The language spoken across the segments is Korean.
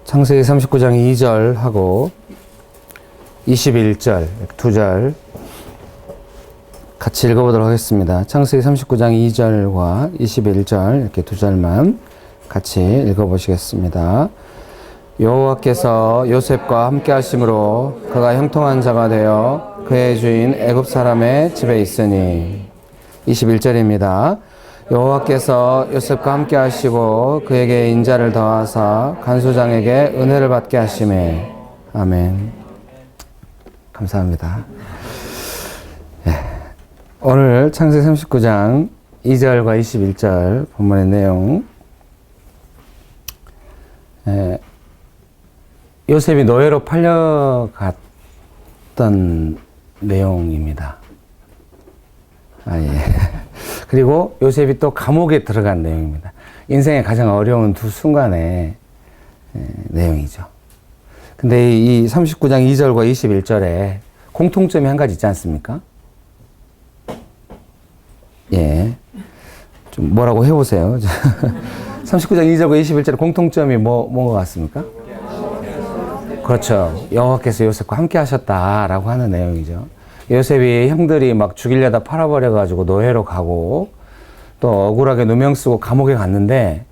창세기 39장 2절 하고 21절 두 절 같이 읽어보도록 하겠습니다. 창세기 39장 2절과 21절 이렇게 두 절만 같이 읽어보시겠습니다. 여호와께서 요셉과 함께 하심으로 그가 형통한 자가 되어 그의 주인 애굽 사람의 집에 있으니. 21절입니다. 여호와께서 요셉과 함께 하시고 그에게 인자를 더하사 간수장에게 은혜를 받게 하시매. 아멘. 감사합니다. 네. 오늘 창세기 39장 2절과 21절 본문의 내용, 요셉이 노예로 팔려갔던 내용입니다. 예. 그리고 요셉이 또 감옥에 들어간 내용입니다. 인생의 가장 어려운 두 순간의 내용이죠. 근데 이 39장 2절과 21절에 공통점이 한 가지 있지 않습니까? 예. 좀 뭐라고 해보세요. 39장 2절과 21절의 공통점이 뭔 것 같습니까? 그렇죠. 여호와께서 요셉과 함께 하셨다라고 하는 내용이죠. 요셉이 형들이 막 죽이려다 팔아버려가지고 노예로 가고 또 억울하게 누명 쓰고 감옥에 갔는데,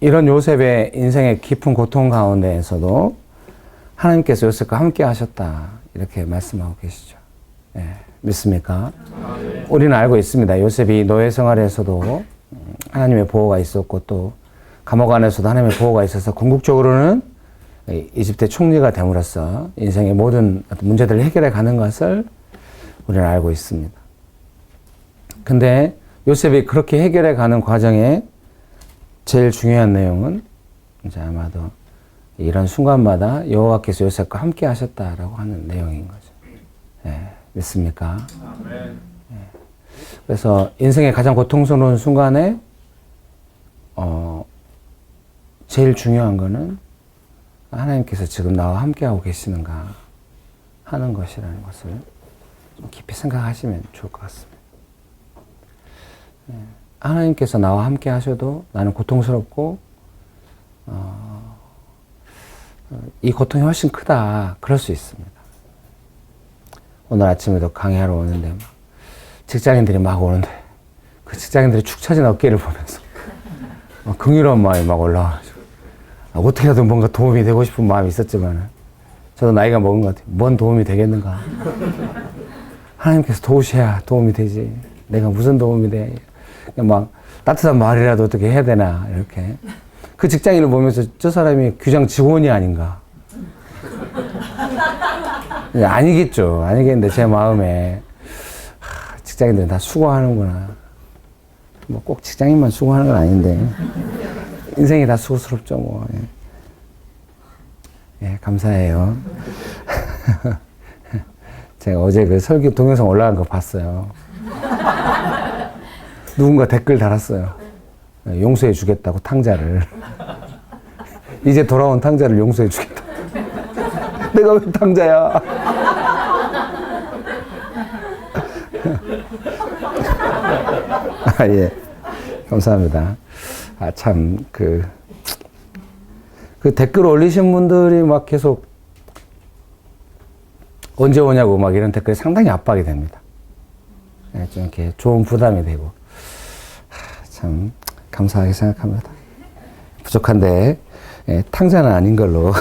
이런 요셉의 인생의 깊은 고통 가운데에서도 하나님께서 요셉과 함께 하셨다. 이렇게 말씀하고 계시죠. 예, 믿습니까? 우리는 알고 있습니다. 요셉이 노예 생활에서도 하나님의 보호가 있었고 또 감옥 안에서도 하나님의 보호가 있어서 궁극적으로는 이집트의 총리가 됨으로써 인생의 모든 문제들을 해결해 가는 것을 우리는 알고 있습니다. 근데 요셉이 그렇게 해결해 가는 과정에 제일 중요한 내용은 이제 아마도 이런 순간마다 여호와께서 요셉과 함께 하셨다라고 하는 내용인 거죠. 예, 믿습니까? 예. 그래서 인생의 가장 고통스러운 순간에 제일 중요한 거는 하나님께서 지금 나와 함께하고 계시는가 하는 것이라는 것을 좀 깊이 생각하시면 좋을 것 같습니다. 하나님께서 나와 함께 하셔도 나는 고통스럽고 이 고통이 훨씬 크다, 그럴 수 있습니다. 오늘 아침에도 강의하러 오는데 막 직장인들이 막 오는데 그 직장인들이 축 처진 어깨를 보면서 긍휼한 마음이 막 올라와가지고 어떻게라도 뭔가 도움이 되고 싶은 마음이 있었지만 저도 나이가 먹은 것 같아요. 뭔 도움이 되겠는가. 하나님께서 도우셔야 도움이 되지. 내가 무슨 도움이 돼. 막 따뜻한 말이라도 어떻게 해야 되나 이렇게. 그 직장인을 보면서 저 사람이 규장 직원이 아닌가. 아니겠죠. 아니겠는데 제 마음에 직장인들은 다 수고하는구나. 뭐 꼭 직장인만 수고하는 건 아닌데 인생이 다 수고스럽죠, 뭐. 예, 감사해요. 제가 어제 그 설교 동영상 올라간 거 봤어요. 누군가 댓글 달았어요. 용서해 주겠다고, 탕자를. 이제 돌아온 탕자를 용서해 주겠다. 내가 왜 탕자야? 예. 감사합니다. 참, 그 댓글 올리신 분들이 막 계속 언제 오냐고 막 이런 댓글이 상당히 압박이 됩니다. 예, 좀 이렇게 좋은 부담이 되고. 참, 감사하게 생각합니다. 부족한데, 예, 탕자는 아닌 걸로.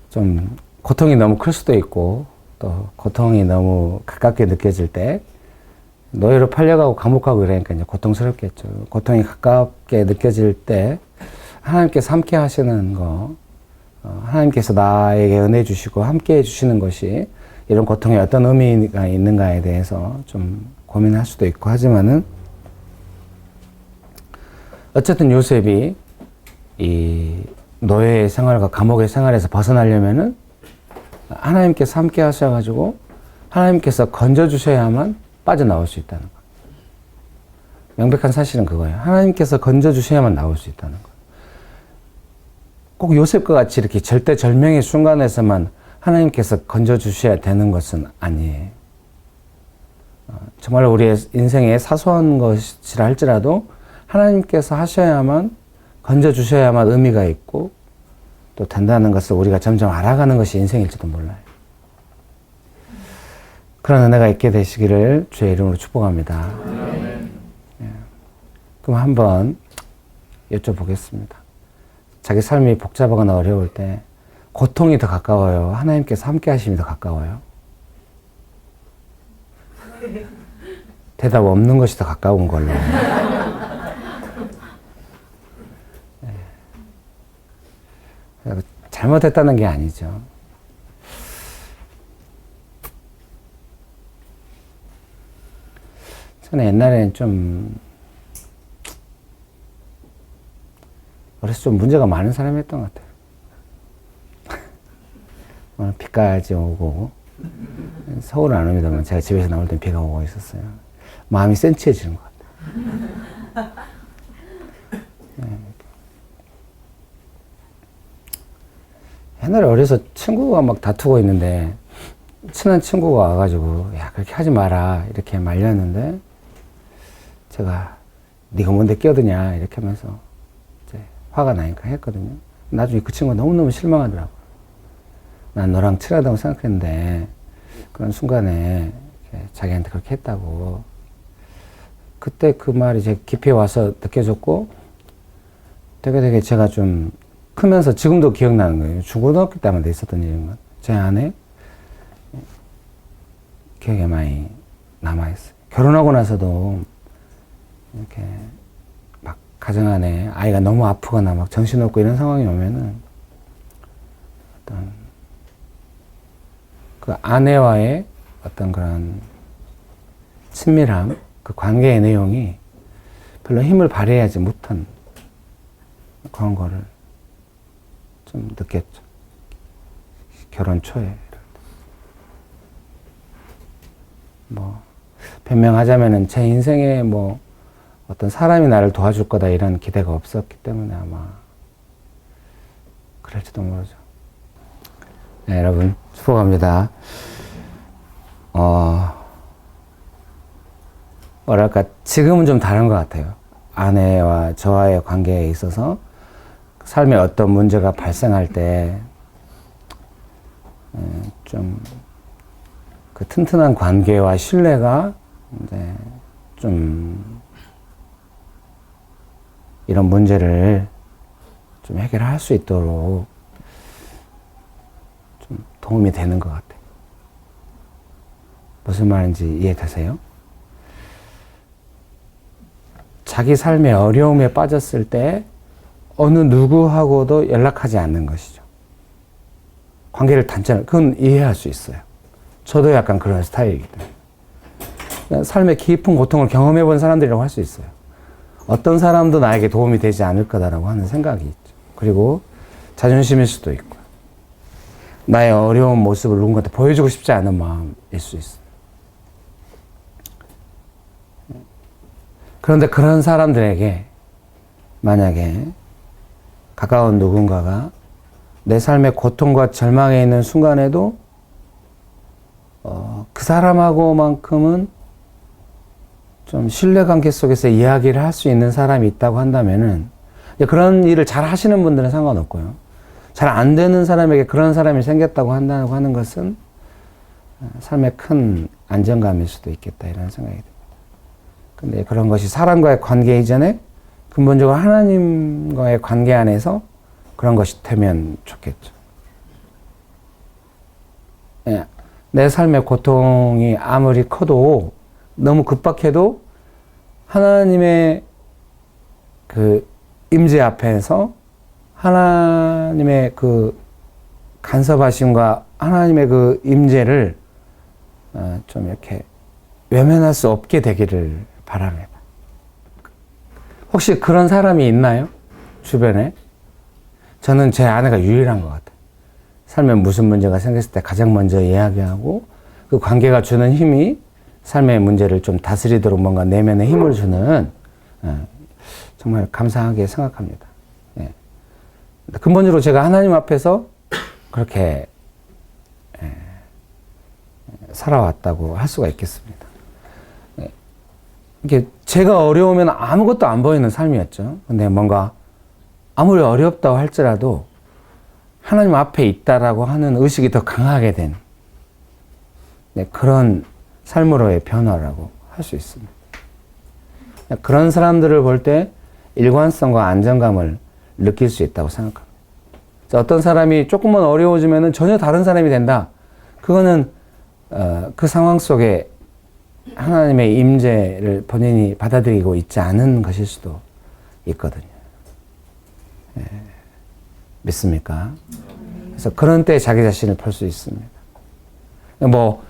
좀 고통이 너무 클 수도 있고 또 고통이 너무 가깝게 느껴질 때 노예로 팔려가고 감옥 가고 이러니까 이제 고통스럽겠죠. 고통이 가깝게 느껴질 때 하나님께서 함께 하시는 거, 하나님께서 나에게 은혜 주시고 함께 해주시는 것이 이런 고통에 어떤 의미가 있는가에 대해서 좀 고민할 수도 있고 하지만은 어쨌든 요셉이 이 노예의 생활과 감옥의 생활에서 벗어나려면은 하나님께서 함께 하셔가지고 하나님께서 건져주셔야만 빠져나올 수 있다는 거. 명백한 사실은 그거예요. 하나님께서 건져주셔야만 나올 수 있다는 거. 꼭 요셉과 같이 이렇게 절대절명의 순간에서만 하나님께서 건져주셔야 되는 것은 아니에요. 정말 우리의 인생에 사소한 것이라 할지라도 하나님께서 하셔야만, 건져주셔야만 의미가 있고 또 된다는 것을 우리가 점점 알아가는 것이 인생일지도 몰라요. 그런 은혜가 있게 되시기를 주의 이름으로 축복합니다. 예. 그럼 한번 여쭤보겠습니다. 자기 삶이 복잡하거나 어려울 때 고통이 더 가까워요? 하나님께서 함께 하심이 더 가까워요? 대답 없는 것이 더 가까운 걸로. 잘못했다는 게 아니죠. 저는 옛날에는 좀 어렸을 때 좀 문제가 많은 사람이었던 것 같아요. 비까지 오고, 서울은 안 옵니다만 제가 집에서 나올 땐 비가 오고 있었어요. 마음이 센치해지는 것 같아요. 옛날에 어려서 친구가 막 다투고 있는데 친한 친구가 와가지고 야 그렇게 하지 마라 이렇게 말렸는데 제가 네가 뭔데 끼어드냐 이렇게 하면서 이제 화가 나니까 했거든요. 나중에 그 친구가 너무너무 실망하더라고요. 난 너랑 친하다고 생각했는데 그런 순간에 자기한테 그렇게 했다고. 그때 그 말이 제 깊이 와서 느껴졌고 되게 제가 좀 크면서 지금도 기억나는 거예요. 중고등학교 때만 있었던 일인 것. 제 안에 기억에 많이 남아있어요. 결혼하고 나서도 이렇게 막 가정 안에 아이가 너무 아프거나 막 정신없고 이런 상황이 오면은 어떤 그 아내와의 어떤 그런 친밀함, 그 관계의 내용이 별로 힘을 발휘하지 못한 그런 거를 좀 느꼈죠. 결혼 초에. 뭐, 변명하자면은 제 인생에 뭐 어떤 사람이 나를 도와줄 거다 이런 기대가 없었기 때문에 아마 그럴지도 모르죠. 네, 여러분, 축복합니다. 뭐랄까, 지금은 좀 다른 것 같아요. 아내와 저와의 관계에 있어서 삶에 어떤 문제가 발생할 때, 좀, 그 튼튼한 관계와 신뢰가, 이제, 좀, 이런 문제를 좀 해결할 수 있도록 좀 도움이 되는 것 같아요. 무슨 말인지 이해되세요? 자기 삶의 어려움에 빠졌을 때 어느 누구하고도 연락하지 않는 것이죠. 관계를 단절을, 그건 이해할 수 있어요. 저도 약간 그런 스타일이기 때문에. 삶의 깊은 고통을 경험해 본 사람들이라고 할 수 있어요. 어떤 사람도 나에게 도움이 되지 않을 거다라고 하는 생각이 있죠. 그리고 자존심일 수도 있고, 나의 어려운 모습을 누군가한테 보여주고 싶지 않은 마음일 수 있어요. 그런데 그런 사람들에게 만약에 가까운 누군가가 내 삶의 고통과 절망에 있는 순간에도 그 사람하고만큼은 좀 신뢰관계 속에서 이야기를 할 수 있는 사람이 있다고 한다면은 그런 일을 잘 하시는 분들은 상관없고요. 잘 안 되는 사람에게 그런 사람이 생겼다고 한다고 하는 것은 삶의 큰 안정감일 수도 있겠다 이런 생각이 듭니다. 근데 그런 것이 사람과의 관계 이전에 근본적으로 하나님과의 관계 안에서 그런 것이 되면 좋겠죠. 예, 내 삶의 고통이 아무리 커도 너무 급박해도 하나님의 그 임재 앞에서 하나님의 그 간섭하심과 하나님의 그 임재를 좀 이렇게 외면할 수 없게 되기를 바랍니다. 혹시 그런 사람이 있나요? 주변에? 저는 제 아내가 유일한 것 같아요. 삶에 무슨 문제가 생겼을 때 가장 먼저 이야기하고 그 관계가 주는 힘이 삶의 문제를 좀 다스리도록 뭔가 내면에 힘을 주는 정말 감사하게 생각합니다. 예. 근본적으로 제가 하나님 앞에서 그렇게 살아왔다고 할 수가 있겠습니다. 이게 제가 어려우면 아무것도 안 보이는 삶이었죠. 근데 뭔가 아무리 어렵다고 할지라도 하나님 앞에 있다라고 하는 의식이 더 강하게 된 그런 삶으로의 변화라고 할 수 있습니다. 그런 사람들을 볼 때 일관성과 안정감을 느낄 수 있다고 생각합니다. 어떤 사람이 조금만 어려워지면 전혀 다른 사람이 된다. 그거는 그 상황 속에 하나님의 임재를 본인이 받아들이고 있지 않은 것일 수도 있거든요. 예, 믿습니까? 그래서 그런 때 자기 자신을 펼 수 있습니다. 뭐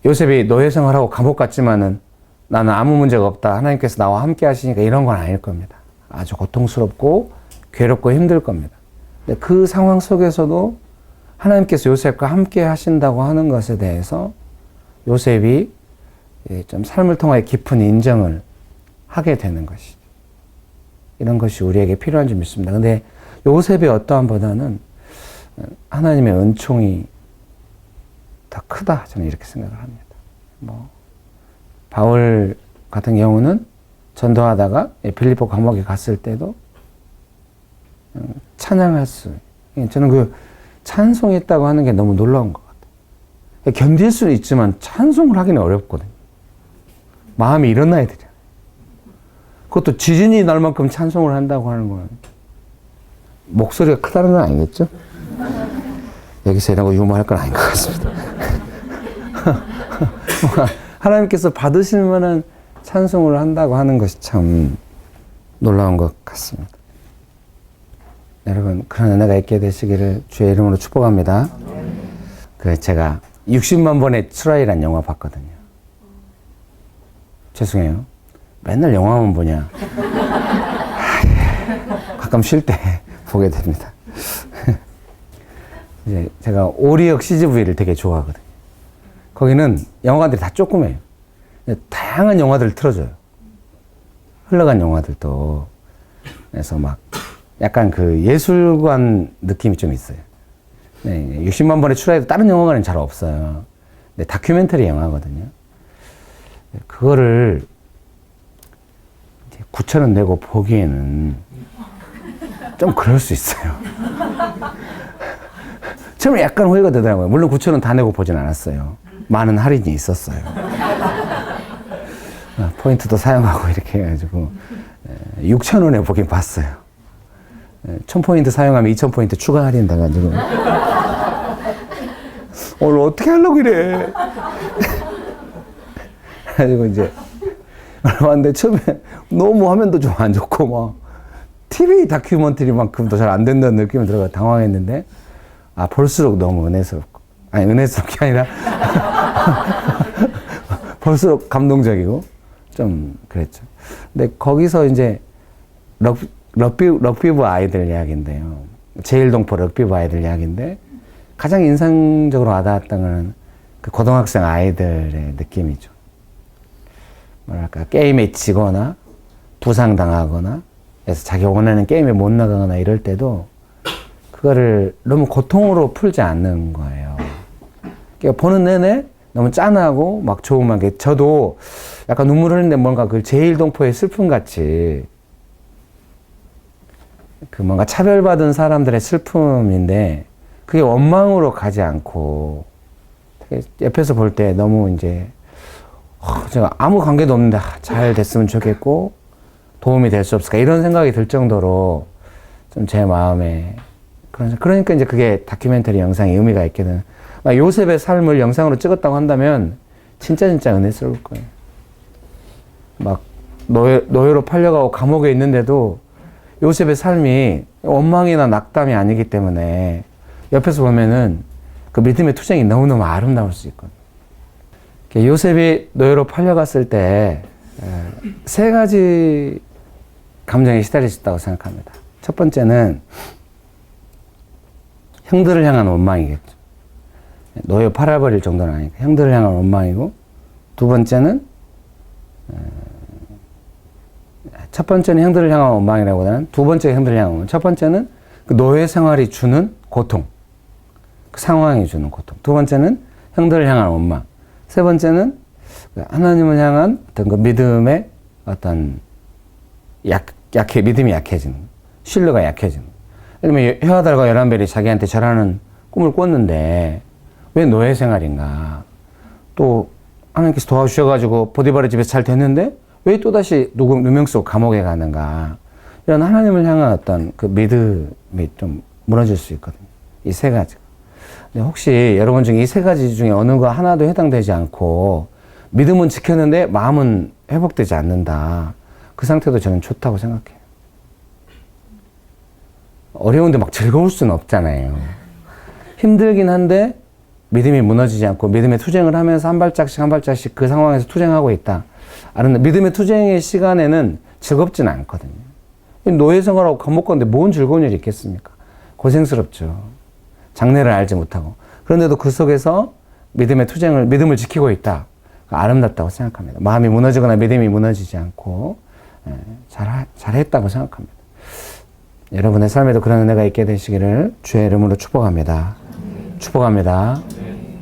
요셉이 노예 생활하고 감옥 갔지만은 나는 아무 문제가 없다. 하나님께서 나와 함께 하시니까 이런 건 아닐 겁니다. 아주 고통스럽고 괴롭고 힘들 겁니다. 근데 그 상황 속에서도 하나님께서 요셉과 함께 하신다고 하는 것에 대해서 요셉이 좀 삶을 통해 깊은 인정을 하게 되는 것이죠. 이런 것이 우리에게 필요한 줄 믿습니다. 근데 요셉의 어떠함보다는 하나님의 은총이 더 크다. 저는 이렇게 생각을 합니다. 바울 같은 경우는 전도하다가 필리포 감옥에 갔을 때도 찬양할 수, 저는 그 찬송했다고 하는 게 너무 놀라운 것 같아요. 견딜 수는 있지만 찬송을 하기는 어렵거든요. 마음이 일어나야 되잖아요. 그것도 지진이 날 만큼 찬송을 한다고 하는 건 목소리가 크다는 건 아니겠죠? 여기서 이런 거 유머할 건 아닌 것 같습니다. 하나님께서 받으실 만한 찬송을 한다고 하는 것이 참 놀라운 것 같습니다. 여러분, 그런 은혜가 있게 되시기를 주의 이름으로 축복합니다. 제가 60만 번의 트라이란 영화 봤거든요. 죄송해요. 맨날 영화만 보냐. 가끔 쉴 때 보게 됩니다. 이제 제가 오리역 CGV를 되게 좋아하거든요. 거기는 영화관들이 다 조그매요. 다양한 영화들을 틀어줘요. 흘러간 영화들도. 그래서 막 약간 그 예술관 느낌이 좀 있어요. 네, 60만 번의 출하에도 다른 영화관은 잘 없어요. 근데 다큐멘터리 영화거든요. 그거를 9,000원 내고 보기에는 좀 그럴 수 있어요. 처음에 약간 후회가 되더라고요. 물론 9,000원 다 내고 보진 않았어요. 많은 할인이 있었어요. 포인트도 사용하고 이렇게 해가지고 6,000원에 보긴 봤어요. 1,000포인트 사용하면 2,000포인트 추가 할인 돼가지고 오늘 어떻게 하려고 이래. 그래가지고 이제 왔는데 처음에 너무 화면도 좀 안 좋고 막 TV 다큐멘터리만큼도 잘 안 된다는 느낌이 들어가 당황했는데 볼수록 너무 은혜스럽고, 아니 은혜스럽게 아니라 볼수록 감동적이고 좀 그랬죠. 근데 거기서 이제 럭비부 아이들 이야기인데요. 제1동포 럭비부 아이들 이야기인데 가장 인상적으로 와닿았던 거는 그 고등학생 아이들의 느낌이죠. 뭐랄까, 게임에 지거나 부상당하거나 그래서 자기 원하는 게임에 못 나가거나 이럴 때도 그거를 너무 고통으로 풀지 않는 거예요. 그러니까 보는 내내 너무 짠하고 막 좋으면 저도 약간 눈물 흘리는데 뭔가 그 제1동포의 슬픔같이 그 뭔가 차별받은 사람들의 슬픔인데 그게 원망으로 가지 않고 옆에서 볼 때 너무 이제 제가 아무 관계도 없는데 잘 됐으면 좋겠고 도움이 될 수 없을까 이런 생각이 들 정도로 좀 제 마음에 그러니까 이제 그게 다큐멘터리 영상이 의미가 있게 되는 요셉의 삶을 영상으로 찍었다고 한다면 진짜 은혜스러울 거예요. 막 노예로 팔려가고 감옥에 있는데도 요셉의 삶이 원망이나 낙담이 아니기 때문에 옆에서 보면은 그 믿음의 투쟁이 너무너무 아름다울 수 있거든요. 요셉이 노예로 팔려갔을 때 세 가지 감정에 시달리셨다고 생각합니다. 첫 번째는 형들을 향한 원망이겠죠. 노예 팔아버릴 정도는 아니니까 형들을 향한 원망이고, 두 번째는 첫 번째는 형들을 향한 원망이라기보다는 두 번째 형들을 향한 원망. 첫 번째는 그 노예 생활이 주는 고통, 그 상황이 주는 고통. 두 번째는 형들을 향한 원망. 세 번째는 하나님을 향한 어떤 그 믿음의 어떤 믿음이 약해지는, 신뢰가 약해지는. 예를 들면 여아달과 열한벨이 자기한테 절하는 꿈을 꿨는데 왜 노예 생활인가? 또 하나님께서 도와주셔가지고 보디발의 집에서 잘 됐는데 왜 또다시 누명 쓰고 감옥에 가는가? 이런 하나님을 향한 어떤 그 믿음이 좀 무너질 수 있거든요. 이 세 가지. 근데 혹시 여러분 중에 이 세 가지 중에 어느 거 하나도 해당되지 않고 믿음은 지켰는데 마음은 회복되지 않는다. 그 상태도 저는 좋다고 생각해요. 어려운데 막 즐거울 수는 없잖아요. 힘들긴 한데 믿음이 무너지지 않고 믿음의 투쟁을 하면서 한 발짝씩 한 발짝씩 그 상황에서 투쟁하고 있다. 믿음의 투쟁의 시간에는 즐겁지는 않거든요. 노예 생활하고 감옥 가는데 뭔 즐거운 일이 있겠습니까? 고생스럽죠. 장래를 알지 못하고. 그런데도 그 속에서 믿음을 지키고 있다. 아름답다고 생각합니다. 마음이 무너지거나 믿음이 무너지지 않고 잘했다고 생각합니다. 여러분의 삶에도 그런 은혜가 있게 되시기를 주의 이름으로 축복합니다. 축복합니다.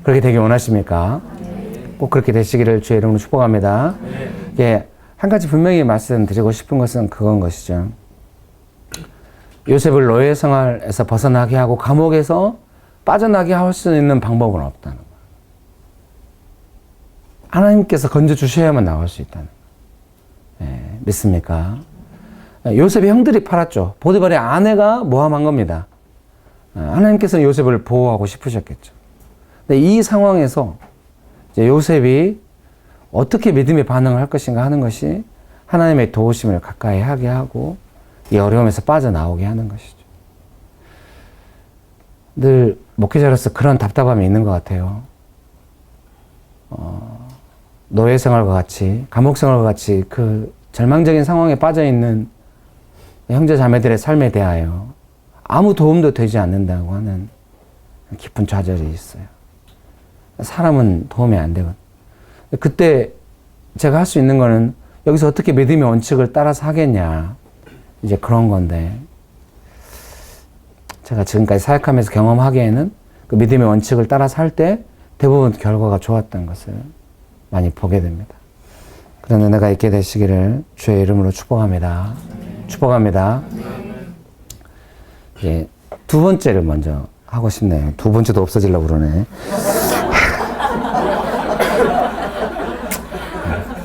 그렇게 되길 원하십니까? 꼭 그렇게 되시기를 주의 이름으로 축복합니다. 예, 한 가지 분명히 말씀드리고 싶은 것은 그건 것이죠. 요셉을 노예 생활에서 벗어나게 하고 감옥에서 빠져나게 할 수 있는 방법은 없다는 거예요. 하나님께서 건져주셔야만 나올 수 있다는 거예요. 예, 믿습니까? 요셉의 형들이 팔았죠. 보디발의 아내가 모함한 겁니다. 하나님께서는 요셉을 보호하고 싶으셨겠죠. 근데 이 상황에서 이제 요셉이 어떻게 믿음의 반응을 할 것인가 하는 것이 하나님의 도우심을 가까이 하게 하고 이 어려움에서 빠져나오게 하는 것이죠. 늘 목회자로서 그런 답답함이 있는 것 같아요. 노예 생활과 같이, 감옥 생활과 같이 그 절망적인 상황에 빠져있는 형제 자매들의 삶에 대하여 아무 도움도 되지 않는다고 하는 깊은 좌절이 있어요. 사람은 도움이 안 되거든요. 그때 제가 할 수 있는 거는 여기서 어떻게 믿음의 원칙을 따라서 하겠냐. 이제 그런 건데 제가 지금까지 사역하면서 경험하기에는 그 믿음의 원칙을 따라서 할 때 대부분 결과가 좋았던 것을 많이 보게 됩니다. 그런 은혜가 있게 되시기를 주의 이름으로 축복합니다. 축복합니다. 예, 두 번째를 먼저 하고 싶네요. 두 번째도 없어지려고 그러네.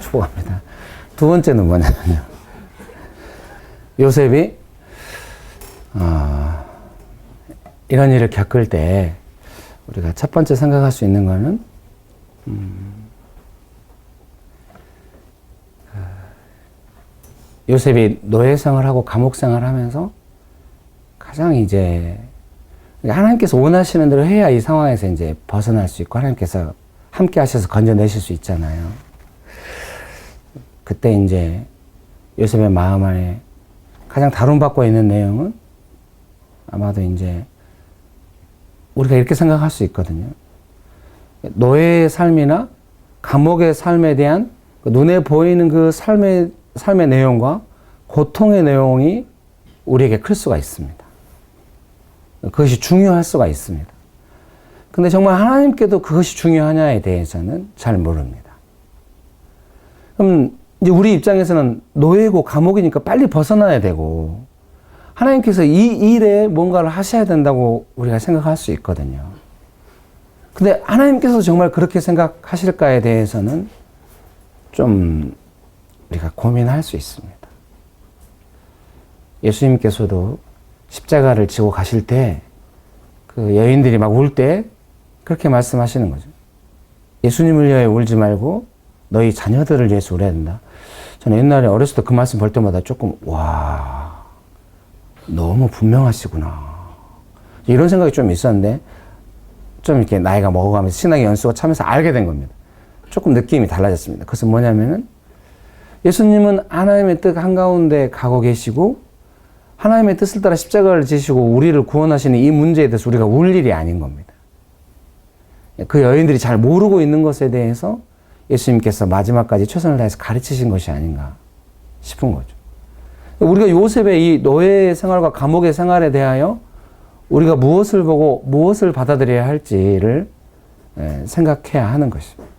축복합니다. 두 번째는 뭐냐면요. 요셉이 이런 일을 겪을 때 우리가 첫 번째 생각할 수 있는 거는 요셉이 노예 생활을 하고 감옥 생활을 하면서 가장 이제 하나님께서 원하시는 대로 해야 이 상황에서 이제 벗어날 수 있고 하나님께서 함께 하셔서 건져내실 수 있잖아요. 그때 이제 요셉의 마음 안에 가장 다룬받고 있는 내용은 아마도 이제 우리가 이렇게 생각할 수 있거든요. 노예의 삶이나 감옥의 삶에 대한 눈에 보이는 그 삶의 내용과 고통의 내용이 우리에게 클 수가 있습니다. 그것이 중요할 수가 있습니다. 근데 정말 하나님께도 그것이 중요하냐에 대해서는 잘 모릅니다. 그럼 이제 우리 입장에서는 노예고 감옥이니까 빨리 벗어나야 되고 하나님께서 이 일에 뭔가를 하셔야 된다고 우리가 생각할 수 있거든요. 근데 하나님께서 정말 그렇게 생각하실까에 대해서는 좀 우리가 고민할 수 있습니다. 예수님께서도 십자가를 지고 가실 때 그 여인들이 막 울 때 그렇게 말씀하시는 거죠. 예수님을 위하여 울지 말고 너희 자녀들을 위해서 울어야 된다. 저는 옛날에 어렸을 때 그 말씀 볼 때마다 조금 와 너무 분명하시구나 이런 생각이 좀 있었는데 좀 이렇게 나이가 먹어가면서 신앙의 연수가 차면서 알게 된 겁니다. 조금 느낌이 달라졌습니다. 그것은 뭐냐면은 예수님은 하나님의 뜻 한가운데 가고 계시고 하나님의 뜻을 따라 십자가를 지시고 우리를 구원하시는 이 문제에 대해서 우리가 울 일이 아닌 겁니다. 그 여인들이 잘 모르고 있는 것에 대해서 예수님께서 마지막까지 최선을 다해서 가르치신 것이 아닌가 싶은 거죠. 우리가 요셉의 이 노예 생활과 감옥의 생활에 대하여 우리가 무엇을 보고 무엇을 받아들여야 할지를 생각해야 하는 것입니다.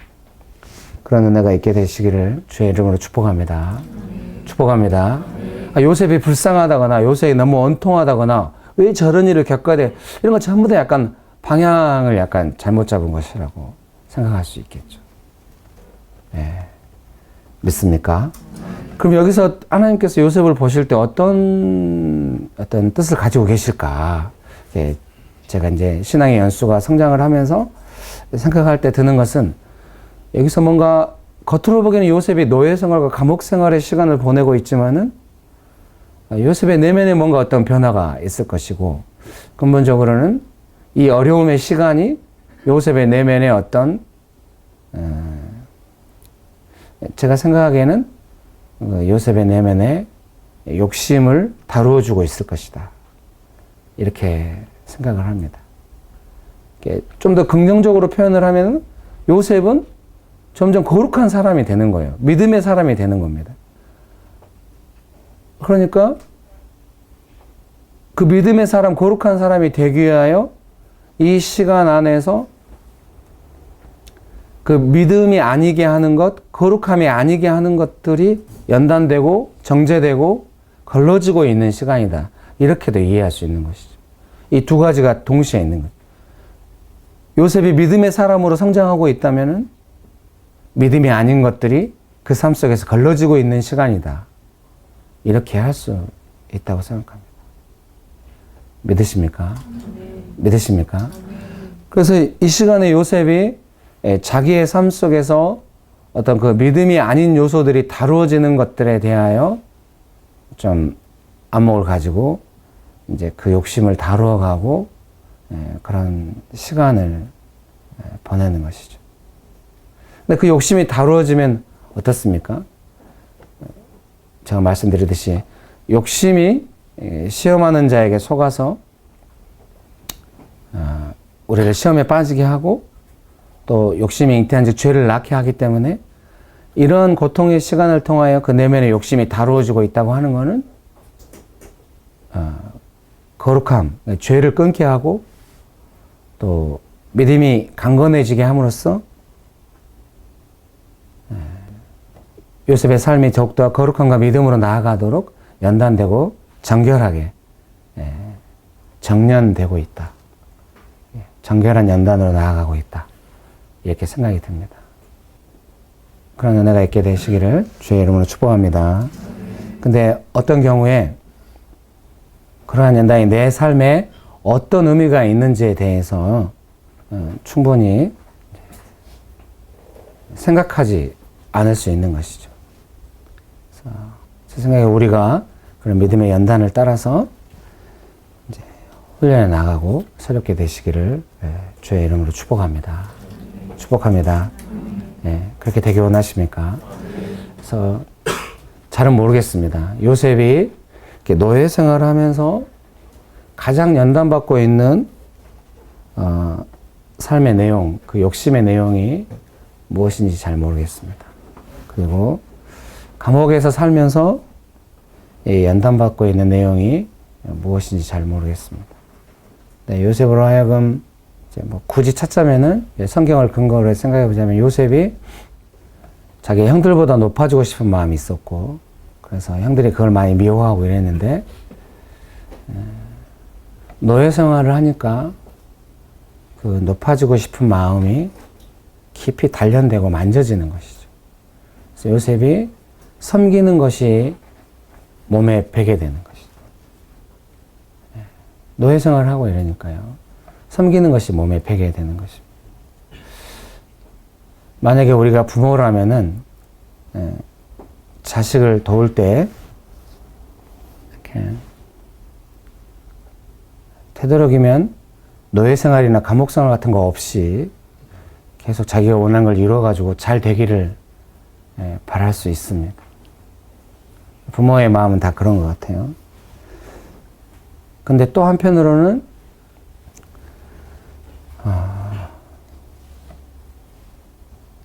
그런 은혜가 있게 되시기를 주의 이름으로 축복합니다. 축복합니다. 요셉이 불쌍하다거나 요셉이 너무 원통하다거나 왜 저런 일을 겪어야 돼? 이런 거 전부 다 약간 방향을 약간 잘못 잡은 것이라고 생각할 수 있겠죠. 네. 믿습니까? 그럼 여기서 하나님께서 요셉을 보실 때 어떤 뜻을 가지고 계실까? 제가 이제 신앙의 연수가 성장을 하면서 생각할 때 드는 것은 여기서 뭔가 겉으로 보기에는 요셉이 노예 생활과 감옥 생활의 시간을 보내고 있지만은 요셉의 내면에 뭔가 어떤 변화가 있을 것이고 근본적으로는 이 어려움의 시간이 요셉의 내면에 어떤 제가 생각하기에는 요셉의 내면에 욕심을 다루어주고 있을 것이다. 이렇게 생각을 합니다. 좀 더 긍정적으로 표현을 하면 요셉은 점점 거룩한 사람이 되는 거예요. 믿음의 사람이 되는 겁니다. 그러니까 그 믿음의 사람, 거룩한 사람이 되기 위하여 이 시간 안에서 그 믿음이 아니게 하는 것, 거룩함이 아니게 하는 것들이 연단되고 정제되고 걸러지고 있는 시간이다. 이렇게도 이해할 수 있는 것이죠. 이 두 가지가 동시에 있는 것. 요셉이 믿음의 사람으로 성장하고 있다면은 믿음이 아닌 것들이 그 삶 속에서 걸러지고 있는 시간이다. 이렇게 할 수 있다고 생각합니다. 믿으십니까? 믿으십니까? 그래서 이 시간에 요셉이 자기의 삶 속에서 어떤 그 믿음이 아닌 요소들이 다루어지는 것들에 대하여 좀 안목을 가지고 이제 그 욕심을 다루어가고 그런 시간을 보내는 것이죠. 근데 그 욕심이 다루어지면 어떻습니까? 제가 말씀드리듯이 욕심이 시험하는 자에게 속아서 우리를 시험에 빠지게 하고 또 욕심이 잉태한 즉 죄를 낳게 하기 때문에 이런 고통의 시간을 통하여 그 내면의 욕심이 다루어지고 있다고 하는 것은 거룩함, 죄를 끊게 하고 또 믿음이 강건해지게 함으로써 요셉의 삶이 더욱더 거룩함과 믿음으로 나아가도록 연단되고 정결하게 정련되고 있다. 정결한 연단으로 나아가고 있다. 이렇게 생각이 듭니다. 그런 은혜가 있게 되시기를 주의 이름으로 축복합니다. 근데 어떤 경우에 그러한 연단이 내 삶에 어떤 의미가 있는지에 대해서 충분히 생각하지 않을 수 있는 것이죠. 그래서 제 생각에 우리가 그런 믿음의 연단을 따라서 이제 훈련에 나가고 새롭게 되시기를 주의 이름으로 축복합니다. 축복합니다. 그렇게 되기 원하십니까? 그래서 잘은 모르겠습니다. 요셉이 이렇게 노예 생활을 하면서 가장 연단받고 있는 삶의 내용, 그 욕심의 내용이 무엇인지 잘 모르겠습니다. 그리고 감옥에서 살면서 연단받고 있는 내용이 무엇인지 잘 모르겠습니다. 네, 요셉으로 하여금 이제 뭐 굳이 찾자면은 성경을 근거로 해서 생각해 보자면 요셉이 자기 형들보다 높아지고 싶은 마음이 있었고 그래서 형들이 그걸 많이 미워하고 이랬는데 노예 생활을 하니까 그 높아지고 싶은 마음이 깊이 단련되고 만져지는 것이죠. 그래서 요셉이 섬기는 것이 몸에 배게 되는 것이죠. 노예 생활을 하고 이러니까요. 섬기는 것이 몸에 배게 되는 것입니다. 만약에 우리가 부모라면은 자식을 도울 때 이렇게 되도록이면 노예 생활이나 감옥 생활 같은 거 없이 계속 자기가 원하는 걸 이루어가지고 잘 되기를 바랄 수 있습니다. 부모의 마음은 다 그런 것 같아요. 근데 또 한편으로는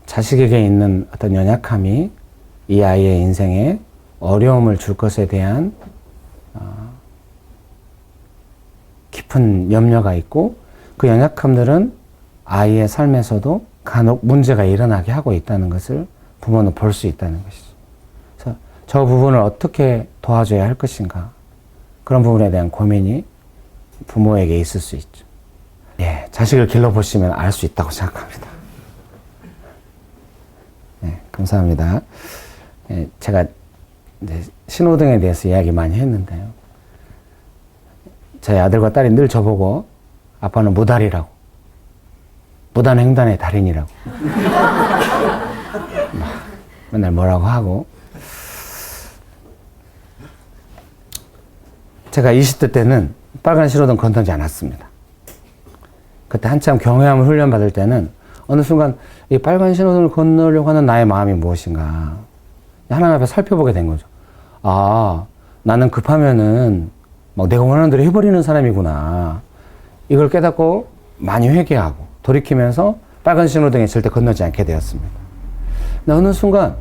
자식에게 있는 어떤 연약함이 이 아이의 인생에 어려움을 줄 것에 대한 깊은 염려가 있고 그 연약함들은 아이의 삶에서도 간혹 문제가 일어나게 하고 있다는 것을 부모는 볼 수 있다는 것이죠. 그래서 저 부분을 어떻게 도와줘야 할 것인가, 그런 부분에 대한 고민이 부모에게 있을 수 있죠. 예, 자식을 길러보시면 알 수 있다고 생각합니다. 네, 감사합니다. 예, 제가 이제 신호등에 대해서 이야기 많이 했는데요. 저희 아들과 딸이 늘 저보고 아빠는 무달이라고, 무단횡단의 달인이라고 맨날 뭐라고 하고, 제가 20대 때는 빨간 신호등 건너지 않았습니다. 그때 한참 경외함을 훈련받을 때는 어느 순간 이 빨간 신호등을 건너려고 하는 나의 마음이 무엇인가 하나님 앞에 살펴보게 된 거죠. 아, 나는 급하면은 막 내가 원하는 대로 해버리는 사람이구나. 이걸 깨닫고 많이 회개하고 돌이키면서 빨간 신호등에 절대 건너지 않게 되었습니다. 근데 어느 순간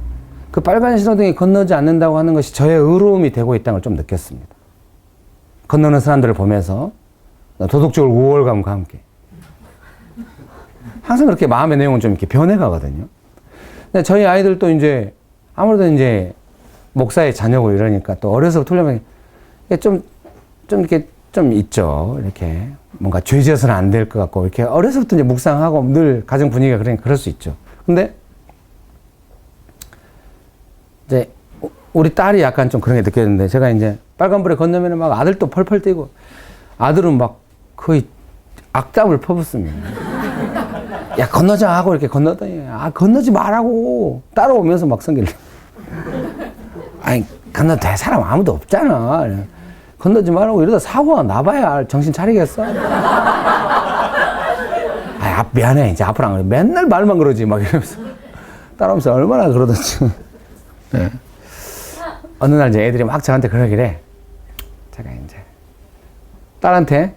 그 빨간 신호등이 건너지 않는다고 하는 것이 저의 의로움이 되고 있다는 걸 좀 느꼈습니다. 건너는 사람들을 보면서 도덕적으로 우월감과 함께 항상 그렇게 마음의 내용은 좀 이렇게 변해가거든요. 근데 저희 아이들도 이제 아무래도 이제 목사의 자녀고 이러니까 또 어려서부터 훈련하면 좀 이렇게 좀 있죠. 이렇게 뭔가 죄지어서는 안 될 것 같고, 이렇게 어려서부터 이제 묵상하고 늘 가정 분위기가 그러니까 그럴 수 있죠. 근데 이제 우리 딸이 약간 좀 그런 게 느껴졌는데, 제가 이제 빨간불에 건너면 막 아들도 펄펄 뛰고, 아들은 막 거의 악담을 퍼붓습니다. 야, 건너자 하고 이렇게 건너더니, 아, 건너지 말라고 따라오면서 막 성기를. 아니, 건너도 될 사람 아무도 없잖아. 건너지 말라고 이러다 사고가 나봐야 정신 차리겠어? 아, 미안해. 이제 앞으로 안 그래. 맨날 말만 그러지. 막 이러면서. 따라오면서 얼마나 그러던지. 네. 어느 날 이제 애들이 막 저한테 그러길래, 제가 이제 딸한테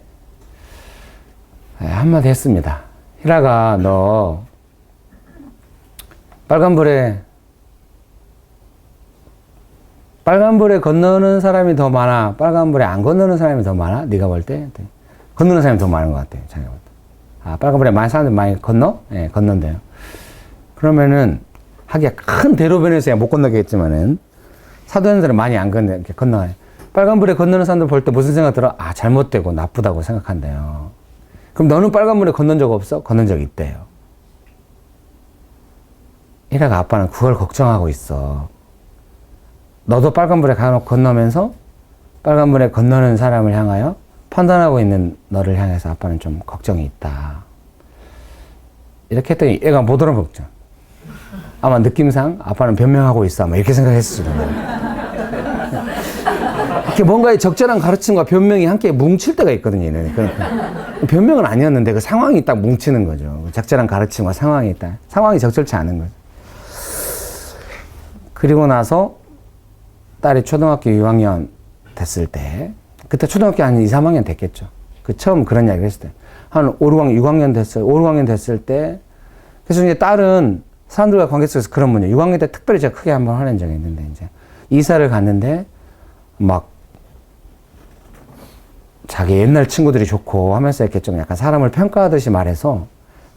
한마디 했습니다. 희라가, 너 빨간불에 건너는 사람이 더 많아? 빨간불에 안 건너는 사람이 더 많아? 네가 볼 때? 건너는 사람이 더 많은 것 같아요. 자기가 볼 때. 아, 빨간불에 많은 사람들이 많이 건너? 예, 건넌대요. 그러면은 하기가 큰 대로변에서야 못 건너겠지만은 사도행전들은 많이 안 이렇게 건너요. 빨간불에 건너는 사람들 볼 때 무슨 생각 들어? 아, 잘못되고 나쁘다고 생각한대요. 그럼 너는 빨간불에 건넌 적 없어? 건넌 적 있대요. 이래가 아빠는 그걸 걱정하고 있어. 너도 빨간불에 건너면서 빨간불에 건너는 사람을 향하여 판단하고 있는 너를 향해서 아빠는 좀 걱정이 있다. 이렇게 했더니 애가 못 알아먹죠. 아마 느낌상 아빠는 변명하고 있어. 아마 이렇게 생각했을 거예요. 이렇게 뭔가의 적절한 가르침과 변명이 함께 뭉칠 때가 있거든요. 얘는. 그러니까 변명은 아니었는데 그 상황이 딱 뭉치는 거죠. 적절한 가르침과 상황이 딱. 상황이 적절치 않은 거죠. 그리고 나서 딸이 초등학교 6학년 됐을 때, 그때 초등학교 한 2, 3학년 됐겠죠. 그 처음 그런 이야기를 했을 때. 한 5, 6학년 됐을 때, 그래서 이제 딸은 사람들과 관계 속에서 그런 분이에요. 6학년 때 특별히 제가 크게 한번 화낸 적이 있는데, 이제 이사를 갔는데, 막, 자기 옛날 친구들이 좋고 하면서 이렇게 좀 약간 사람을 평가하듯이 말해서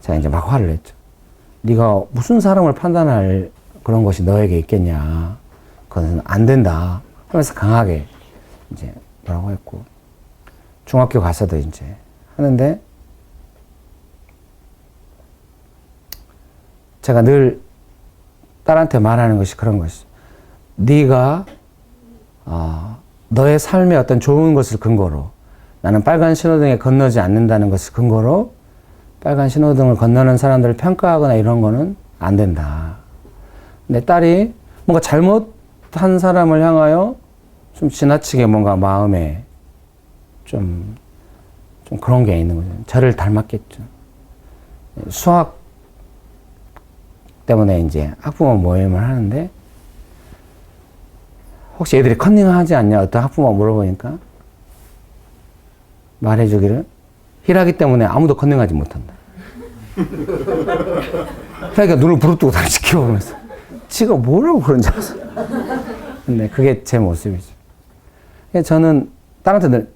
제가 이제 막 화를 냈죠. 네가 무슨 사람을 판단할 그런 것이 너에게 있겠냐. 그건 안 된다. 하면서 강하게 이제 뭐라고 했고, 중학교 가서도 이제 하는데, 제가 늘 딸한테 말하는 것이 그런 것이, 네가 너의 삶의 어떤 좋은 것을 근거로, 나는 빨간 신호등에 건너지 않는다는 것을 근거로 빨간 신호등을 건너는 사람들을 평가하거나 이런 거는 안 된다. 내 딸이 뭔가 잘못한 사람을 향하여 좀 지나치게 뭔가 마음에 좀 그런 게 있는 거죠. 저를 닮았겠죠. 수학 때문에 이제 학부모 모임을 하는데, 혹시 애들이 컨닝을 하지 않냐? 어떤 학부모가 물어보니까 말해주기를, 희라기 때문에 아무도 컨닝하지 못한다. 그러니까 눈을 부릅뜨고 다 지켜보면서 지가 뭐라고 그런지 알았어. 근데 그게 제 모습이죠. 저는 딸한테 늘,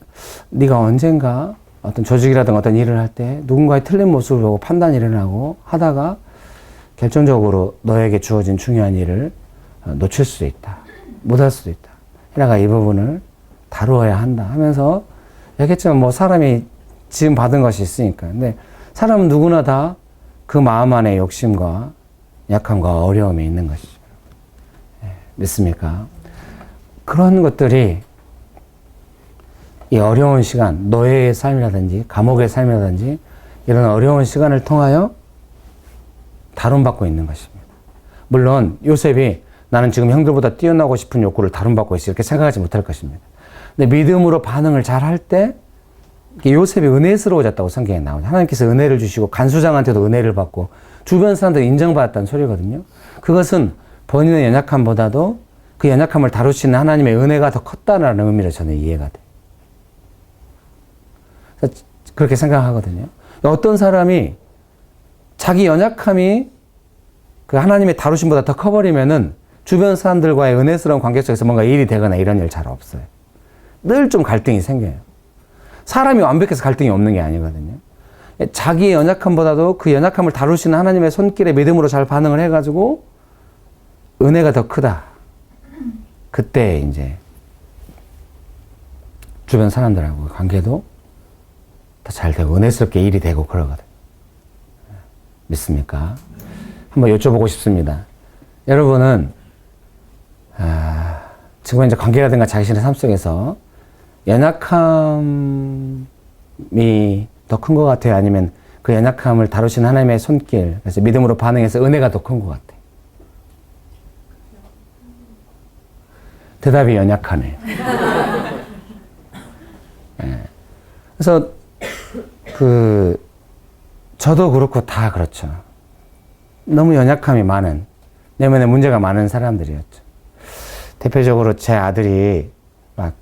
네가 언젠가 어떤 조직이라든가 어떤 일을 할 때 누군가의 틀린 모습을 보고 판단이 일어나고 하다가 결정적으로 너에게 주어진 중요한 일을 놓칠 수도 있다. 못할 수도 있다. 히라가 이 부분을 다루어야 한다 하면서 얘기했지만 뭐 사람이 지금 받은 것이 있으니까. 근데 사람은 누구나 다 그 마음 안에 욕심과 약함과 어려움이 있는 것이죠. 믿습니까? 그런 것들이 이 어려운 시간, 노예의 삶이라든지 감옥의 삶이라든지 이런 어려운 시간을 통하여 다룬받고 있는 것입니다. 물론 요셉이 나는 지금 형들보다 뛰어나고 싶은 욕구를 다룬받고 있어 이렇게 생각하지 못할 것입니다. 근데 믿음으로 반응을 잘 할 때 요셉이 은혜스러워졌다고 성경에 나오죠. 하나님께서 은혜를 주시고 간수장한테도 은혜를 받고 주변 사람들이 인정받았다는 소리거든요. 그것은 본인의 연약함보다도 그 연약함을 다루시는 하나님의 은혜가 더 컸다는 의미로 저는 이해가 돼요. 그렇게 생각하거든요. 어떤 사람이 자기 연약함이 그 하나님의 다루심보다 더 커버리면은 주변 사람들과의 은혜스러운 관계 속에서 뭔가 일이 되거나 이런 일 잘 없어요. 늘 좀 갈등이 생겨요. 사람이 완벽해서 갈등이 없는 게 아니거든요. 자기의 연약함보다도 그 연약함을 다루시는 하나님의 손길에 믿음으로 잘 반응을 해가지고 은혜가 더 크다. 그때 이제 주변 사람들하고 관계도 더 잘 되고 은혜스럽게 일이 되고 그러거든요. 믿습니까? 한번 여쭤보고 싶습니다. 여러분은 지금 이제 관계라든가 자신의 삶 속에서 연약함이 더 큰 것 같아요? 아니면 그 연약함을 다루신 하나님의 손길, 그래서 믿음으로 반응해서 은혜가 더 큰 것 같아요? 대답이 연약하네요. 네. 그래서 저도 그렇고 다 그렇죠. 너무 연약함이 많은, 내면에 문제가 많은 사람들이었죠. 대표적으로 제 아들이 막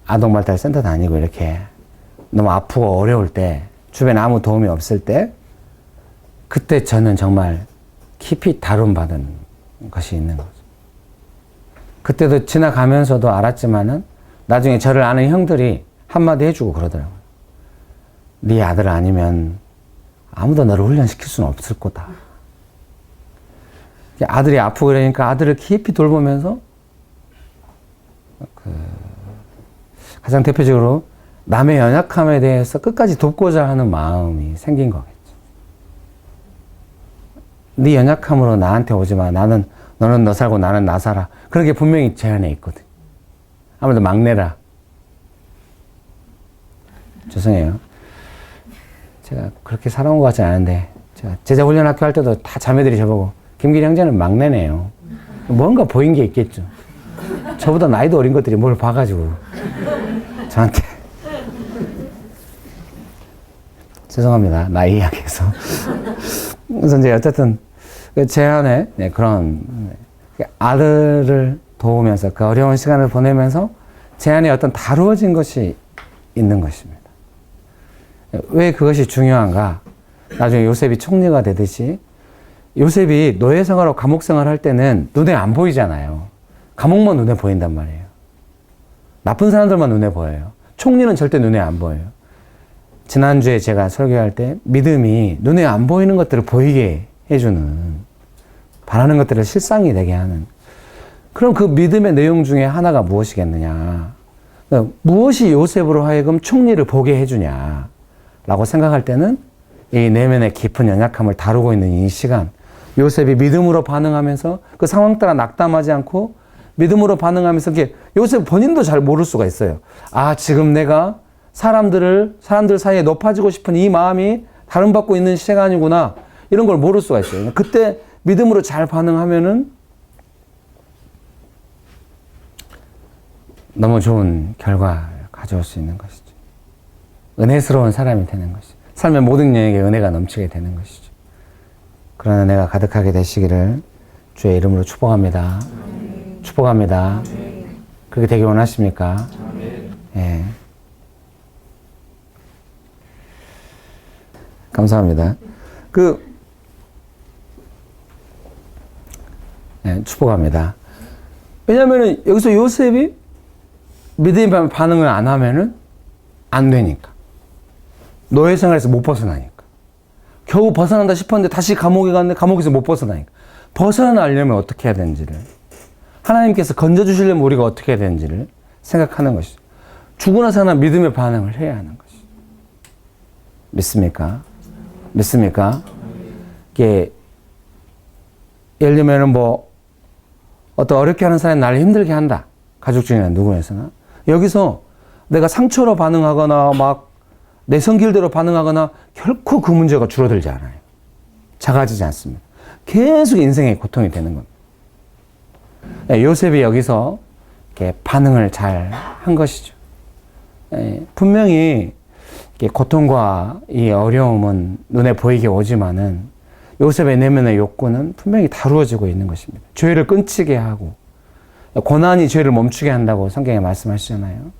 아동발달 센터 다니고 이렇게 너무 아프고 어려울 때, 주변에 아무 도움이 없을 때, 그때 저는 정말 깊이 다룬받은 것이 있는 거죠. 그때도 지나가면서도 알았지만은 나중에 저를 아는 형들이 한마디 해주고 그러더라고요. 네 아들 아니면 아무도 너를 훈련시킬 수는 없을 거다. 아들이 아프고 그러니까 아들을 깊이 돌보면서 가장 대표적으로 남의 연약함에 대해서 끝까지 돕고자 하는 마음이 생긴 거겠죠. 네 연약함으로 나한테 오지 마. 너는 너 살고 나는 나 살아. 그런 게 분명히 제 안에 있거든. 아무래도 막내라. 죄송해요. 제가 그렇게 살아온 것 같지 않은데, 제가 제자 훈련학교 할 때도 다 자매들이 저보고, 김길이 형제는 막내네요. 뭔가 보인 게 있겠죠. 저보다 나이도 어린 것들이 뭘 봐가지고, 저한테. 죄송합니다. 나이 이야기해서. 그래서 이제 어쨌든, 제 안에 그런 아들을 도우면서 그 어려운 시간을 보내면서 제 안에 어떤 다루어진 것이 있는 것입니다. 왜 그것이 중요한가? 나중에 요셉이 총리가 되듯이 요셉이 노예 생활하고 감옥 생활 할 때는 눈에 안 보이잖아요. 감옥만 눈에 보인단 말이에요. 나쁜 사람들만 눈에 보여요. 총리는 절대 눈에 안 보여요. 지난주에 제가 설교할 때 믿음이 눈에 안 보이는 것들을 보이게 해주는, 바라는 것들을 실상이 되게 하는, 그럼 그 믿음의 내용 중에 하나가 무엇이겠느냐? 그러니까 무엇이 요셉으로 하여금 총리를 보게 해주냐? 라고 생각할 때는 이 내면의 깊은 연약함을 다루고 있는 이 시간, 요셉이 믿음으로 반응하면서 그 상황 따라 낙담하지 않고 믿음으로 반응하면서 요셉 본인도 잘 모를 수가 있어요. 아, 지금 내가 사람들 사이에 높아지고 싶은 이 마음이 다름받고 있는 시간이구나. 이런 걸 모를 수가 있어요. 그때 믿음으로 잘 반응하면은 너무 좋은 결과를 가져올 수 있는 것이죠. 은혜스러운 사람이 되는 것이죠. 삶의 모든 영역에 은혜가 넘치게 되는 것이죠. 그런 은혜가 가득하게 되시기를 주의 이름으로 축복합니다. 축복합니다. 그렇게 되길 원하십니까? 예. 감사합니다. 네, 축복합니다. 왜냐면은 여기서 요셉이 믿음의 반응을 안 하면은 안 되니까. 노예 생활에서 못 벗어나니까. 겨우 벗어난다 싶었는데 다시 감옥에 갔는데 감옥에서 못 벗어나니까. 벗어나려면 어떻게 해야 되는지를, 하나님께서 건져주시려면 우리가 어떻게 해야 되는지를 생각하는 것이죠. 죽으나 사나 믿음의 반응을 해야 하는 것이죠. 믿습니까? 믿습니까? 이게 예를 들면 뭐 어떤 어렵게 하는 사람이 나를 힘들게 한다. 가족 중에 누구에서나. 여기서 내가 상처로 반응하거나 막 내 성길대로 반응하거나 결코 그 문제가 줄어들지 않아요. 작아지지 않습니다. 계속 인생의 고통이 되는 겁니다. 요셉이 여기서 이렇게 반응을 잘 한 것이죠. 분명히 고통과 이 어려움은 눈에 보이게 오지만은 요셉의 내면의 욕구는 분명히 다루어지고 있는 것입니다. 죄를 끊치게 하고 고난이 죄를 멈추게 한다고 성경에 말씀하시잖아요.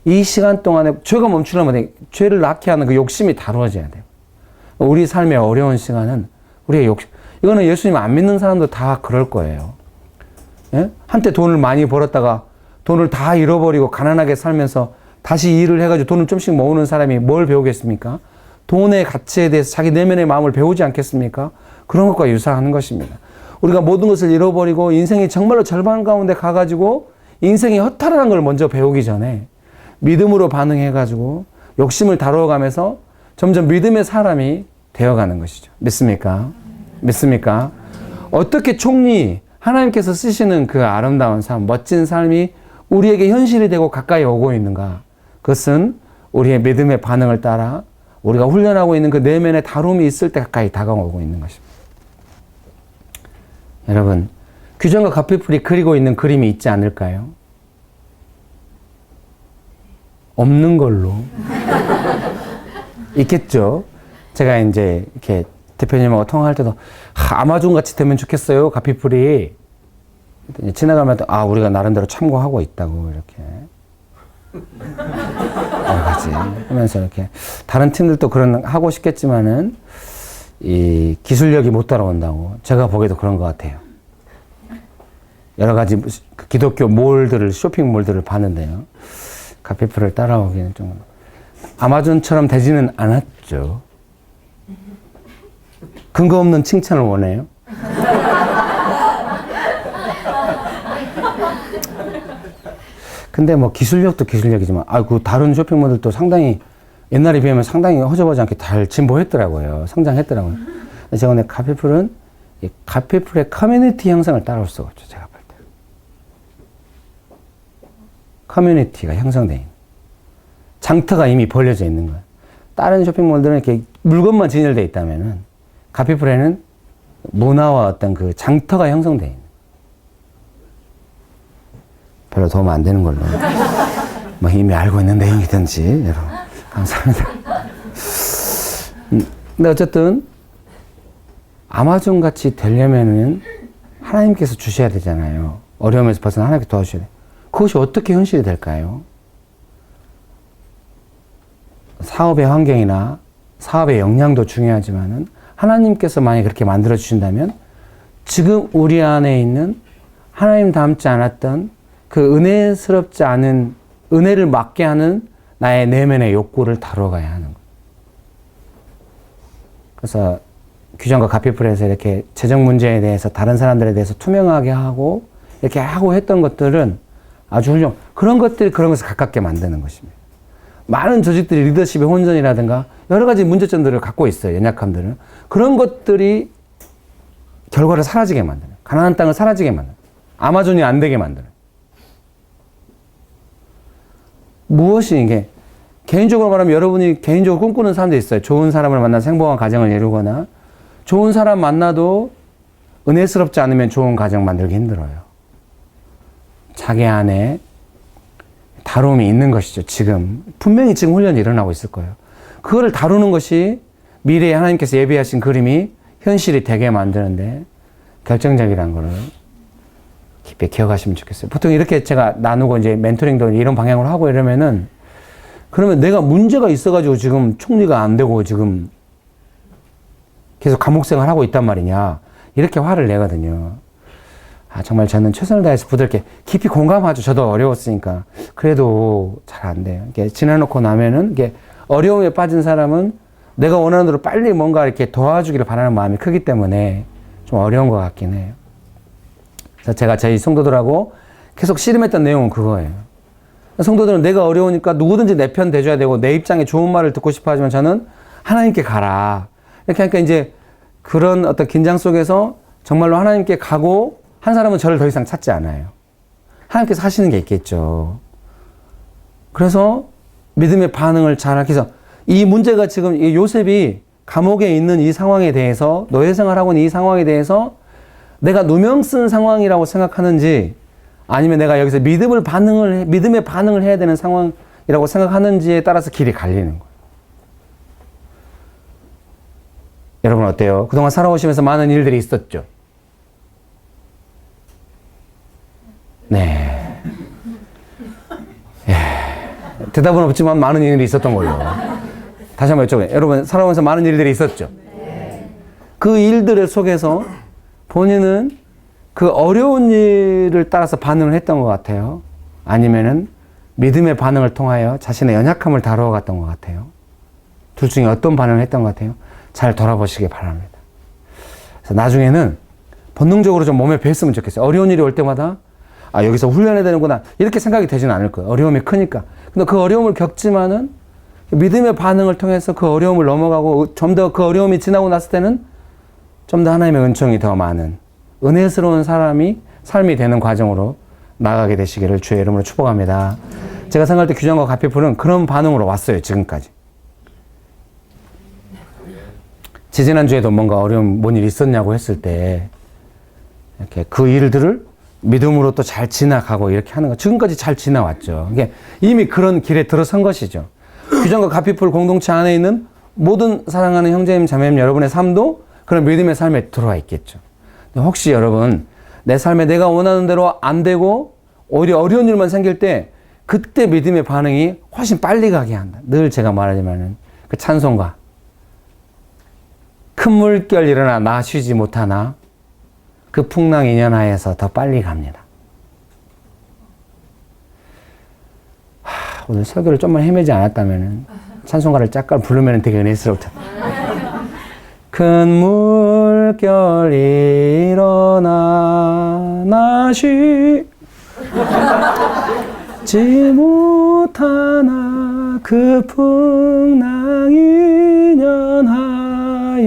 이 시간 동안에 죄가 멈추려면 죄를 낳게 하는 그 욕심이 다루어져야 돼요. 우리 삶의 어려운 시간은 우리의 욕심, 이거는 예수님 안 믿는 사람도 다 그럴 거예요. 예? 한때 돈을 많이 벌었다가 돈을 다 잃어버리고 가난하게 살면서 다시 일을 해가지고 돈을 좀씩 모으는 사람이 뭘 배우겠습니까? 돈의 가치에 대해서 자기 내면의 마음을 배우지 않겠습니까? 그런 것과 유사한 것입니다. 우리가 모든 것을 잃어버리고 인생이 정말로 절반 가운데 가가지고 인생이 허탈한 걸 먼저 배우기 전에 믿음으로 반응해가지고 욕심을 다루어가면서 점점 믿음의 사람이 되어가는 것이죠. 믿습니까? 믿습니까? 어떻게 총리, 하나님께서 쓰시는 그 아름다운 삶, 멋진 삶이 우리에게 현실이 되고 가까이 오고 있는가? 그것은 우리의 믿음의 반응을 따라 우리가 훈련하고 있는 그 내면의 다름이 있을 때 가까이 다가오고 있는 것입니다. 여러분, 규정과 가피풀이 그리고 있는 그림이 있지 않을까요? 없는 걸로. 있겠죠? 제가 이제 이렇게 대표님하고 통화할 때도 아마존 같이 되면 좋겠어요, 가피풀이. 지나가면 우리가 나름대로 참고하고 있다고 이렇게 여러 가지 하면서 이렇게 다른 팀들도 그런 하고 싶겠지만은 이 기술력이 못 따라온다고 제가 보기에도 그런 것 같아요. 여러 가지 기독교 몰들을 쇼핑몰들을 봤는데요. 가피풀을 따라오기는 좀 아마존처럼 되지는 않았죠. 근거 없는 칭찬을 원해요. 근데 뭐 기술력도 기술력이지만 그 다른 쇼핑몰들도 상당히 옛날에 비하면 상당히 허접하지 않게 잘 진보했더라고요. 성장했더라고요. 제가 오늘 가피풀은 이 가피풀의 커뮤니티 형성을 따라올 수가 없죠. 제가 볼 때. 커뮤니티가 형성되어 있는. 장터가 이미 벌려져 있는 거예요. 다른 쇼핑몰들은 이렇게 물건만 진열되어 있다면은 가피풀에는 문화와 어떤 그 장터가 형성되어 있는. 별로 도움 안 되는 걸로. 뭐 이미 알고 있는 내용이든지, 여러분. 감사합니다. 근데 어쨌든, 아마존 같이 되려면은 하나님께서 주셔야 되잖아요. 어려움에서 벗어나 하나님께 도와주셔야 돼요. 그것이 어떻게 현실이 될까요? 사업의 환경이나 사업의 역량도 중요하지만은 하나님께서 만약에 그렇게 만들어 주신다면 지금 우리 안에 있는 하나님 닮지 않았던 그 은혜스럽지 않은 은혜를 맡게 하는 나의 내면의 욕구를 다뤄가야 하는 거예요. 그래서 규정과 가피풀에서 이렇게 재정 문제에 대해서 다른 사람들에 대해서 투명하게 하고 이렇게 하고 했던 것들은 아주 훌륭. 그런 것들이 그런 것을 가깝게 만드는 것입니다. 많은 조직들이 리더십의 혼선이라든가 여러 가지 문제점들을 갖고 있어요. 연약함들은. 그런 것들이 결과를 사라지게 만드는. 가나안 땅을 사라지게 만드는. 아마존이 안 되게 만드는. 무엇이 이게 개인적으로 말하면 여러분이 개인적으로 꿈꾸는 사람도 있어요. 좋은 사람을 만나서 행복한 가정을 이루거나 좋은 사람 만나도 은혜스럽지 않으면 좋은 가정 만들기 힘들어요. 자기 안에 다름이 있는 것이죠. 지금 분명히 지금 훈련이 일어나고 있을 거예요. 그거를 다루는 것이 미래에 하나님께서 예비하신 그림이 현실이 되게 만드는데 결정적이라는 거를 깊이 기억하시면 좋겠어요. 보통 이렇게 제가 나누고 이제 멘토링도 이런 방향으로 하고 이러면은 그러면 내가 문제가 있어가지고 지금 총리가 안 되고 지금 계속 감옥 생활하고 있단 말이냐. 이렇게 화를 내거든요. 정말 저는 최선을 다해서 부드럽게 깊이 공감하죠. 저도 어려웠으니까. 그래도 잘 안 돼요. 이게 지나놓고 나면은 이게 어려움에 빠진 사람은 내가 원하는 대로 빨리 뭔가 이렇게 도와주기를 바라는 마음이 크기 때문에 좀 어려운 것 같긴 해요. 그래서 제가 저희 성도들하고 계속 씨름했던 내용은 그거예요. 성도들은 내가 어려우니까 누구든지 내 편 대줘야 되고 내 입장에 좋은 말을 듣고 싶어 하지만 저는 하나님께 가라. 이렇게 하니까 이제 그런 어떤 긴장 속에서 정말로 하나님께 가고 한 사람은 저를 더 이상 찾지 않아요. 하나님께서 하시는 게 있겠죠. 그래서 믿음의 반응을 잘 하기 위해서 이 문제가 지금 이 요셉이 감옥에 있는 이 상황에 대해서 노예 생활하고 있는 이 상황에 대해서 내가 누명 쓴 상황이라고 생각하는지 아니면 내가 여기서 믿음의 반응을 해야 되는 상황이라고 생각하는지에 따라서 길이 갈리는 거예요. 여러분 어때요? 그동안 살아오시면서 많은 일들이 있었죠? 네. 대답은 없지만 많은 일들이 있었던 걸로. 다시 한번 여쭤봐요. 여러분 살아오면서 많은 일들이 있었죠? 그 일들 속에서 본인은 그 어려운 일을 따라서 반응을 했던 것 같아요. 아니면은 믿음의 반응을 통하여 자신의 연약함을 다루어 갔던 것 같아요. 둘 중에 어떤 반응을 했던 것 같아요? 잘 돌아보시기 바랍니다. 그래서 나중에는 본능적으로 좀 몸에 뱄으면 좋겠어요. 어려운 일이 올 때마다 아, 여기서 훈련해야 되는구나. 이렇게 생각이 되지는 않을 거예요. 어려움이 크니까. 근데 그 어려움을 겪지만은 믿음의 반응을 통해서 그 어려움을 넘어가고 좀 더 그 어려움이 지나고 났을 때는 좀 더 하나님의 은총이 더 많은 은혜스러운 삶이 되는 과정으로 나가게 되시기를 주의 이름으로 축복합니다. 제가 생각할 때 규정과 가피풀은 그런 반응으로 왔어요. 지금까지. 지지난주에도 뭔가 어려운 뭔 일이 있었냐고 했을 때 이렇게 그 일들을 믿음으로 또 잘 지나가고 이렇게 하는 거 지금까지 잘 지나왔죠. 이게 이미 그런 길에 들어선 것이죠. 규정과 가피풀 공동체 안에 있는 모든 사랑하는 형제님 자매님 여러분의 삶도 그런 믿음의 삶에 들어와 있겠죠. 혹시 여러분 내 삶에 내가 원하는 대로 안 되고 오히려 어려운 일만 생길 때 그때 믿음의 반응이 훨씬 빨리 가게 한다. 늘 제가 말하지만은 그 찬송가 큰 물결 일어나 나 쉬지 못하나 그 풍랑 인연하에서 더 빨리 갑니다. 오늘 설교를 좀만 헤매지 않았다면 찬송가를 잠깐 부르면 되게 은혜스러울 텐데. 큰 물결 일어나 나 쉬지 못하나 그 풍랑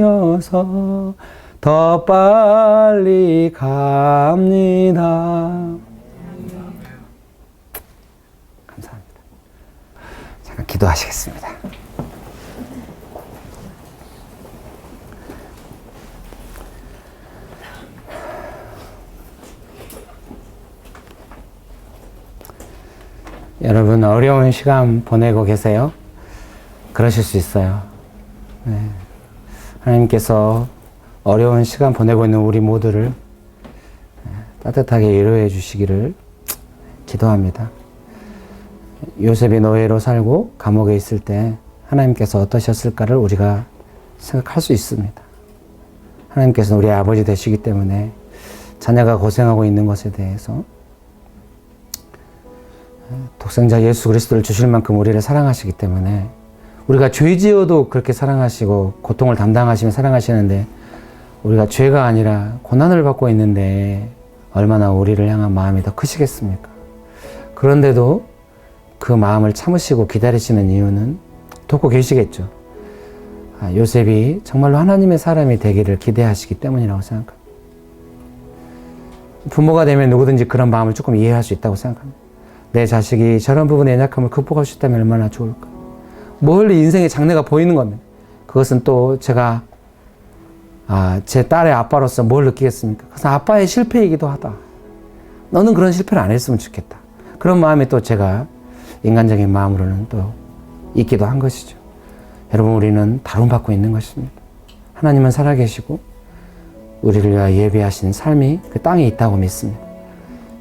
인연하여서 더 빨리 갑니다. 감사합니다. 잠깐 기도하시겠습니다. 여러분 어려운 시간 보내고 계세요? 그러실 수 있어요. 네. 하나님께서 어려운 시간 보내고 있는 우리 모두를 따뜻하게 위로해 주시기를 기도합니다. 요셉이 노예로 살고 감옥에 있을 때 하나님께서 어떠셨을까를 우리가 생각할 수 있습니다. 하나님께서는 우리 아버지 되시기 때문에 자녀가 고생하고 있는 것에 대해서 독생자 예수 그리스도를 주실 만큼 우리를 사랑하시기 때문에 우리가 죄 지어도 그렇게 사랑하시고 고통을 담당하시며 사랑하시는데 우리가 죄가 아니라 고난을 받고 있는데 얼마나 우리를 향한 마음이 더 크시겠습니까? 그런데도 그 마음을 참으시고 기다리시는 이유는 돕고 계시겠죠. 요셉이 정말로 하나님의 사람이 되기를 기대하시기 때문이라고 생각합니다. 부모가 되면 누구든지 그런 마음을 조금 이해할 수 있다고 생각합니다. 내 자식이 저런 부분의 연약함을 극복할 수 있다면 얼마나 좋을까. 멀리 인생의 장래가 보이는 겁니다. 그것은 또 제가 제 딸의 아빠로서 뭘 느끼겠습니까? 그것은 아빠의 실패이기도 하다. 너는 그런 실패를 안 했으면 좋겠다. 그런 마음이 또 제가 인간적인 마음으로는 또 있기도 한 것이죠. 여러분 우리는 다름받고 있는 것입니다. 하나님은 살아계시고 우리를 위하여 예비하신 삶이 그 땅에 있다고 믿습니다.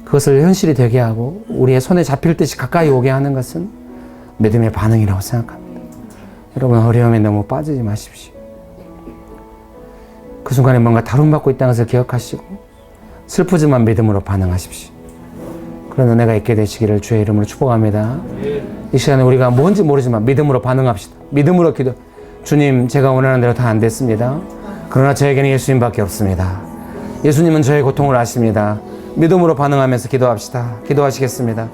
그것을 현실이 되게 하고 우리의 손에 잡힐 듯이 가까이 오게 하는 것은 믿음의 반응이라고 생각합니다. 여러분 어려움에 너무 빠지지 마십시오. 그 순간에 뭔가 다름받고 있다는 것을 기억하시고 슬프지만 믿음으로 반응하십시오. 그런 은혜가 있게 되시기를 주의 이름으로 축복합니다. 이 시간에 우리가 뭔지 모르지만 믿음으로 반응합시다. 믿음으로 기도. 주님, 제가 원하는 대로 다 안 됐습니다. 그러나 저에게는 예수님밖에 없습니다. 예수님은 저의 고통을 아십니다. 믿음으로 반응하면서 기도합시다. 기도하시겠습니다.